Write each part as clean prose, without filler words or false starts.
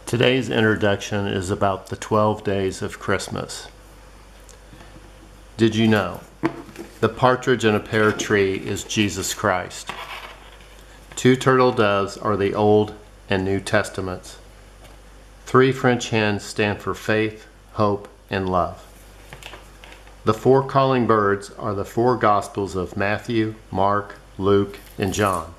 Today's introduction is about the 12 days of Christmas. Did you know? The partridge in a pear tree is Jesus Christ. 2 turtle doves are the Old and New Testaments. 3 French hens stand for faith, hope, and love. The 4 calling birds are the 4 Gospels of Matthew, Mark, Luke, and John.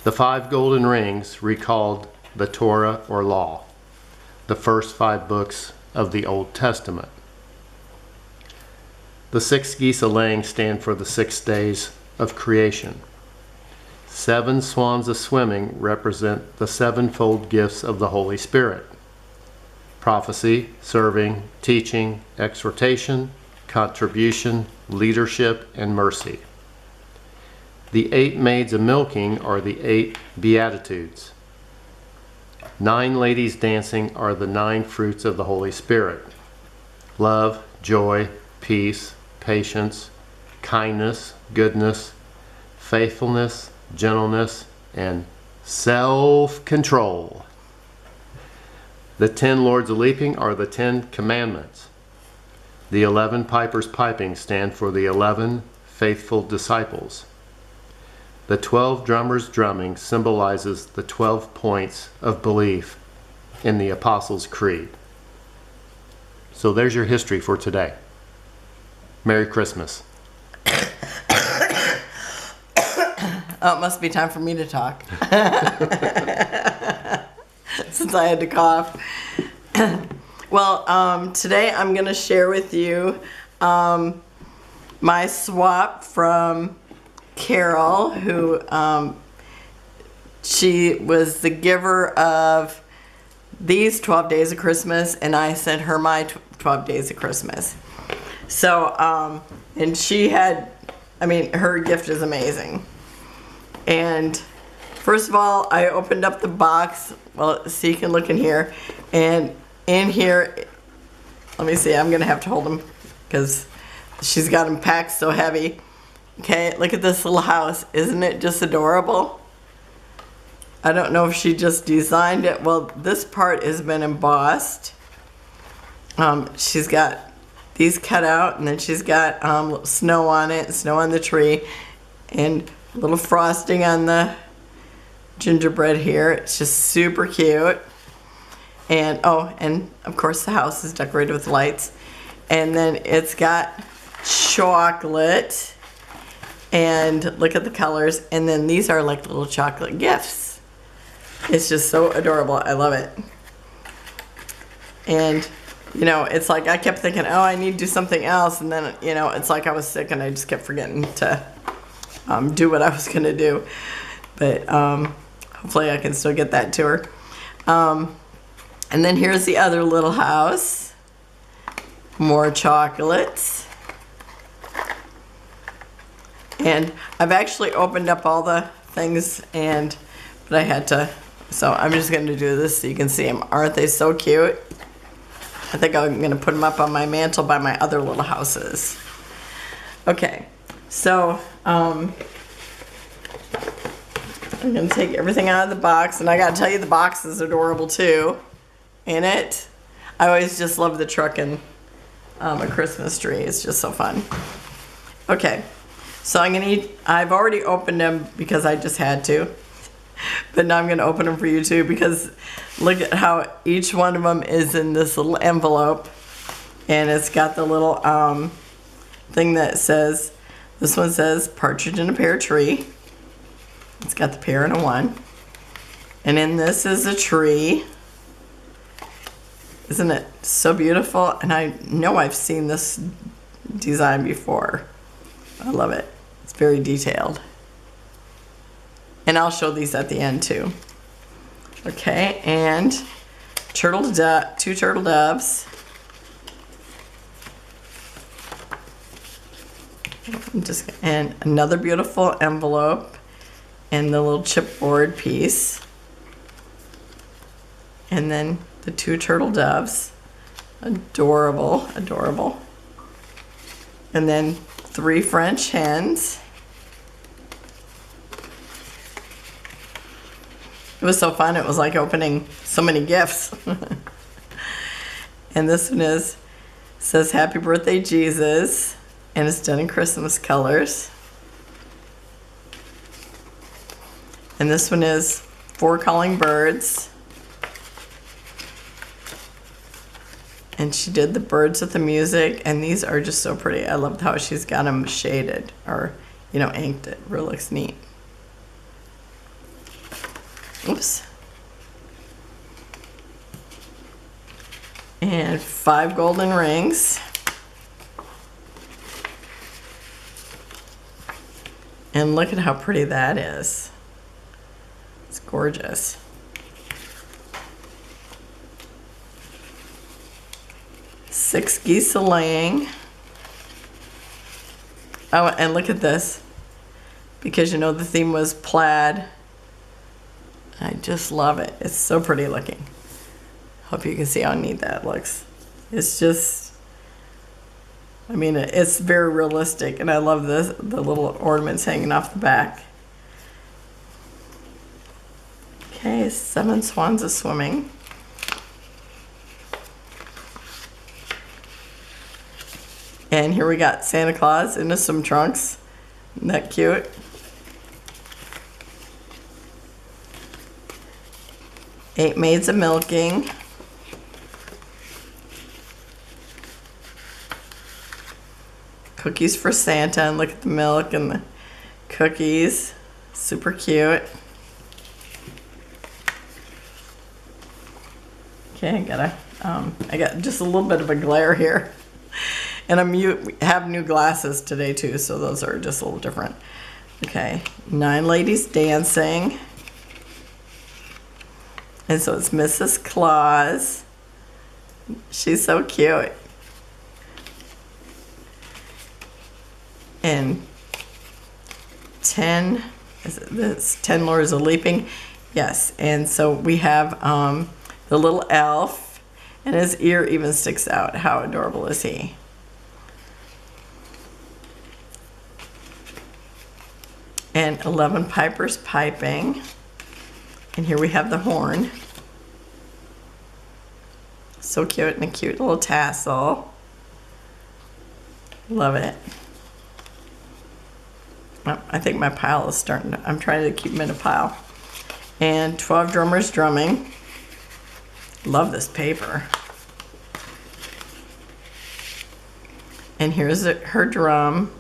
The 5 golden rings recalled the Torah or law, the first 5 books of the Old Testament. The 6 geese a-laying stand for the 6 days of creation. 7 swans a-swimming represent the 7-fold gifts of the Holy Spirit: prophecy, serving, teaching, exhortation, contribution, leadership, and mercy. The 8 maids a-milking are the 8 Beatitudes. 9 ladies dancing are the 9 fruits of the Holy Spirit: love, joy, peace, patience, kindness, goodness, faithfulness, gentleness, and self-control. The 10 lords a-leaping are the 10 commandments. The 11 pipers piping stand for the 11 faithful disciples. The 12 drummers drumming symbolizes the 12 points of belief in the Apostles' Creed. So there's your history for today. Merry Christmas. Oh, it must be time for me to talk. Since I had to cough. Well, today I'm going to share with you my swap from Carol, who she was the giver of these 12 days of Christmas, and I sent her my 12 days of Christmas. So, and she had, her gift is amazing. And first of all, I opened up the box, well, so you can look in here, and in here, let me see, I'm gonna have to hold them because she's got them packed so heavy. Okay, look at this little house. Isn't it just adorable? I don't know if she just designed it. Well, this part has been embossed. She's got these cut out, and then she's got snow on it, snow on the tree, and a little frosting on the gingerbread here. It's just super cute. And and of course the house is decorated with lights. And then it's got chocolate. And look at the colors. And then these are like little chocolate gifts. It's just so adorable. I love it. And, it's like I kept thinking, I need to do something else. And then, it's like I was sick and I just kept forgetting to do what I was going to do. But hopefully I can still get that to her. And then here's the other little house. More chocolates. And I've actually opened up all the things, but I had to, so I'm just going to do this so you can see them. Aren't they so cute? I think I'm going to put them up on my mantle by my other little houses. Okay, so I'm going to take everything out of the box, and I got to tell you the box is adorable too. In it, I always just love the truck and a Christmas tree. It's just so fun. Okay. So I've already opened them because I just had to. But now I'm going to open them for you too, because look at how each one of them is in this little envelope. And it's got the little thing that says, this one says partridge in a pear tree. It's got the pear and a 1. And then this is a tree. Isn't it so beautiful? And I know I've seen this design before. I love it. It's very detailed. And I'll show these at the end too. Okay, and 2 turtle doves. And another beautiful envelope and the little chipboard piece. And then the 2 turtle doves. Adorable, adorable. And then 3 French hens. was so fun. It was like opening so many gifts. And this one says Happy Birthday Jesus, and it's done in Christmas colors. And this one is 4 calling birds. And she did the birds with the music, and these are just so pretty. I love how she's got them shaded or, inked. It really looks neat. Oops. And 5 golden rings. And look at how pretty that is. It's gorgeous. Six geese a-laying. Oh, and look at this. Because the theme was plaid. I just love it. It's so pretty looking. Hope you can see how neat that looks. It's just, it's very realistic, and I love the little ornaments hanging off the back. Okay, 7 swans a swimming. And here we got Santa Claus into some trunks. Isn't that cute? Eight maids a milking. Cookies for Santa, and look at the milk and the cookies. Super cute. Okay, I got just a little bit of a glare here. And have new glasses today too, so those are just a little different. Okay, 9 ladies dancing. And so it's Mrs. Claus. She's so cute. And 10 lords a leaping. Yes, and so we have the little elf, and his ear even sticks out. How adorable is he? And 11 pipers piping. And here we have the horn. So cute, and a cute little tassel. Love it. I think my pile is I'm trying to keep them in a pile. And 12 drummers drumming. Love this paper. And here's her drum.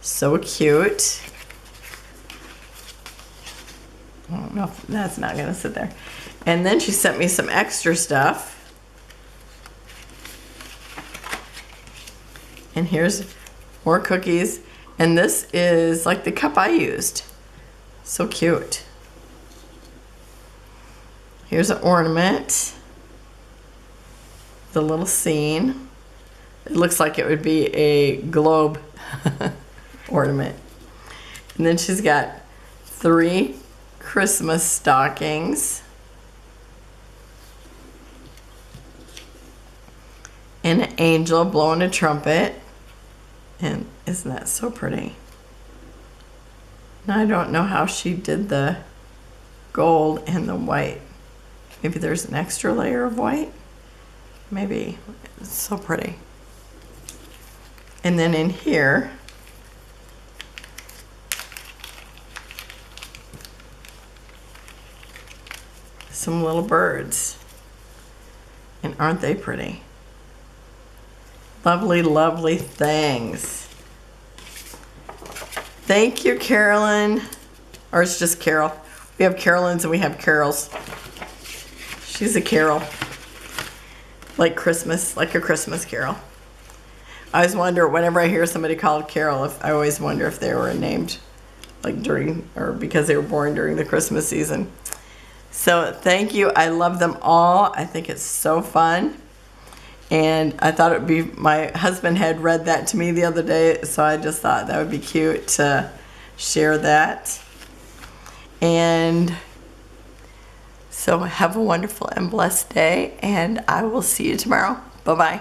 So cute. I don't know if that's not going to sit there. And then she sent me some extra stuff. And here's more cookies. And this is like the cup I used. So cute. Here's an ornament. The little scene. It looks like it would be a globe ornament. And then she's got 3 Christmas stockings. And an angel blowing a trumpet. And isn't that so pretty? Now I don't know how she did the gold and the white. Maybe there's an extra layer of white. Maybe. It's so pretty. And then in here, some little birds. And aren't they pretty? Lovely, lovely things. Thank you, Carolyn. Or it's just Carol. We have Carolyns and we have Carols. She's a Carol. Like Christmas, like a Christmas Carol. I always wonder, whenever I hear somebody called Carol, I always wonder if they were named like during, or because they were born during the Christmas season. So thank you. I love them all. I think it's so fun. And I thought it would be, my husband had read that to me the other day, so I just thought that would be cute to share that. And so have a wonderful and blessed day, and I will see you tomorrow. Bye-bye.